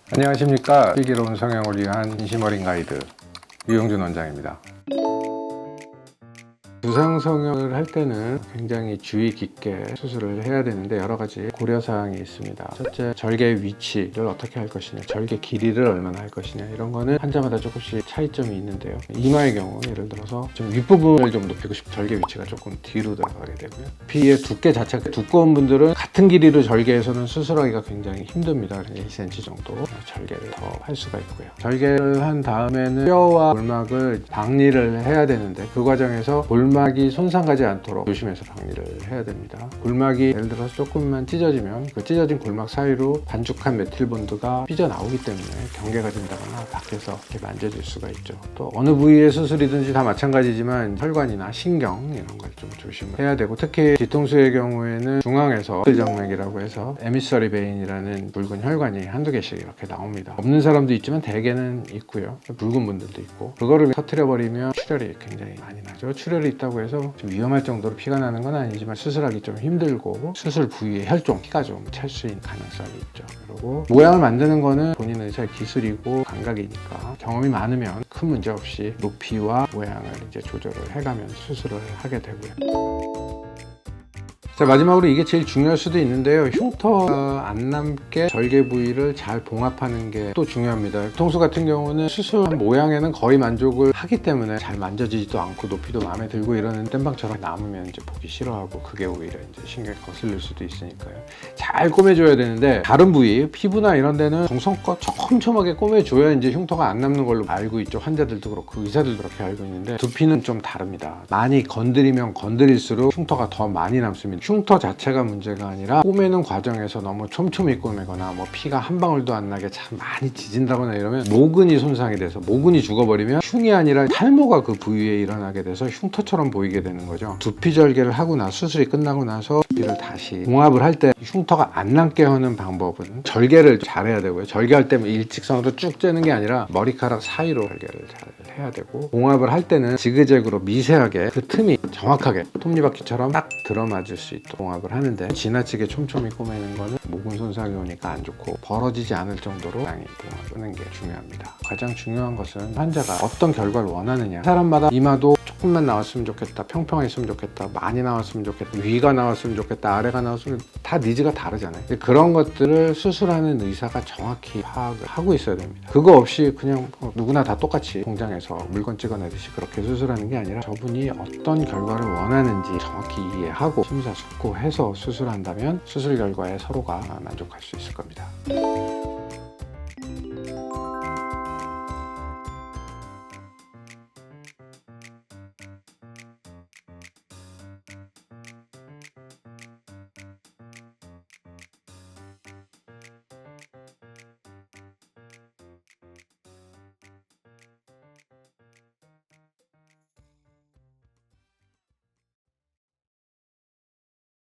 안녕하십니까. 슬기로운 성형을 위한 인심어린 가이드 유영준 원장입니다. 두상 성형을 할 때는 굉장히 주의 깊게 수술을 해야 되는데 여러 가지 고려사항이 있습니다. 첫째, 절개 위치를 어떻게 할 것이냐, 절개 길이를 얼마나 할 것이냐, 이런 거는 환자마다 조금씩 차이점이 있는데요. 이마의 경우 예를 들어서 좀 윗부분을 좀 높이고 싶은 절개 위치가 조금 뒤로 들어가게 되고요. 피의 두께 자체가 두꺼운 분들은 같은 길이로 절개해서는 수술하기가 굉장히 힘듭니다. 2cm 정도 절개를 더 할 수가 있고요. 절개를 한 다음에는 뼈와 골막을 박리를 해야 되는데 그 과정에서 골막이 손상가지 않도록 조심해서 박리를 해야 됩니다. 골막이 예를 들어서 조금만 찢어지면 그 찢어진 골막 사이로 반죽한 메틸본드가 삐져나오기 때문에 경계가 된다거나 밖에서 이렇게 만져질 수가 있죠. 또 어느 부위의 수술이든지 다 마찬가지지만 혈관이나 신경 이런 걸 좀 조심을 해야 되고, 특히 뒤통수의 경우에는 중앙에서 정맥이라고 해서 에미서리 베인이라는 붉은 혈관이 한두 개씩 이렇게 나옵니다. 없는 사람도 있지만 대개는 있고요. 붉은 분들도 있고, 그거를 터뜨려버리면 출혈이 굉장히 많이 나죠. 출혈이 있다고 해서 좀 위험할 정도로 피가 나는 건 아니지만 수술하기 좀 힘들고 수술 부위에 혈종, 피가 좀 찰 수 있는 가능성이 있죠. 그리고 모양을 만드는 거는 본인 의사의 기술이고 감각이니까 경험이 많으면 큰 문제 없이 높이와 모양을 이제 조절을 해가면 수술을 하게 되고요. 자, 마지막으로 이게 제일 중요할 수도 있는데요. 흉터가 안 남게 절개 부위를 잘 봉합하는 게 또 중요합니다. 뒤통수 같은 경우는 수술한 모양에는 거의 만족을 하기 때문에 잘 만져지지도 않고 높이도 마음에 들고 이러는 땜빵처럼 남으면 이제 보기 싫어하고 그게 오히려 이제 신경이 거슬릴 수도 있으니까요. 잘 꼬매줘야 되는데 다른 부위, 피부나 이런 데는 정성껏 촘촘하게 꼬매줘야 이제 흉터가 안 남는 걸로 알고 있죠. 환자들도 그렇고 의사들도 그렇게 알고 있는데 두피는 좀 다릅니다. 많이 건드리면 건드릴수록 흉터가 더 많이 남습니다. 흉터 자체가 문제가 아니라 꼬매는 과정에서 너무 촘촘히 꼬매거나 뭐 피가 한 방울도 안 나게 참 많이 지진다거나 이러면 모근이 손상이 돼서 모근이 죽어버리면 흉이 아니라 탈모가 그 부위에 일어나게 돼서 흉터처럼 보이게 되는 거죠. 두피 절개를 하고 나서 수술이 끝나고 나서 두피를 다시 봉합을 할 때 흉터가 안 남게 하는 방법은 절개를 잘해야 되고요. 절개할 때는 일직선으로 쭉 째는 게 아니라 머리카락 사이로 절개를 잘 해야 되고, 봉합을 할 때는 지그재그로 미세하게 그 틈이 정확하게 톱니바퀴처럼 딱 들어맞을 수 있도록 봉합을 하는데, 지나치게 촘촘히 꼬매는 거는 모근 손상이 오니까 안 좋고 벌어지지 않을 정도로 적당히 봉합을 하는 게 중요합니다. 가장 중요한 것은 환자가 어떤 결과를 원하느냐. 사람마다 이마도 조금만 나왔으면 좋겠다, 평평했으면 좋겠다, 많이 나왔으면 좋겠다, 위가 나왔으면 좋겠다, 아래가 나왔으면, 다 니즈가 다르잖아요. 그런 것들을 수술하는 의사가 정확히 파악을 하고 있어야 됩니다. 그거 없이 그냥 누구나 다 똑같이 공장에서 물건 찍어내듯이 그렇게 수술하는 게 아니라 저분이 어떤 결과를 원하는지 정확히 이해하고 심사숙고해서 수술한다면 수술 결과에 서로가 만족할 수 있을 겁니다.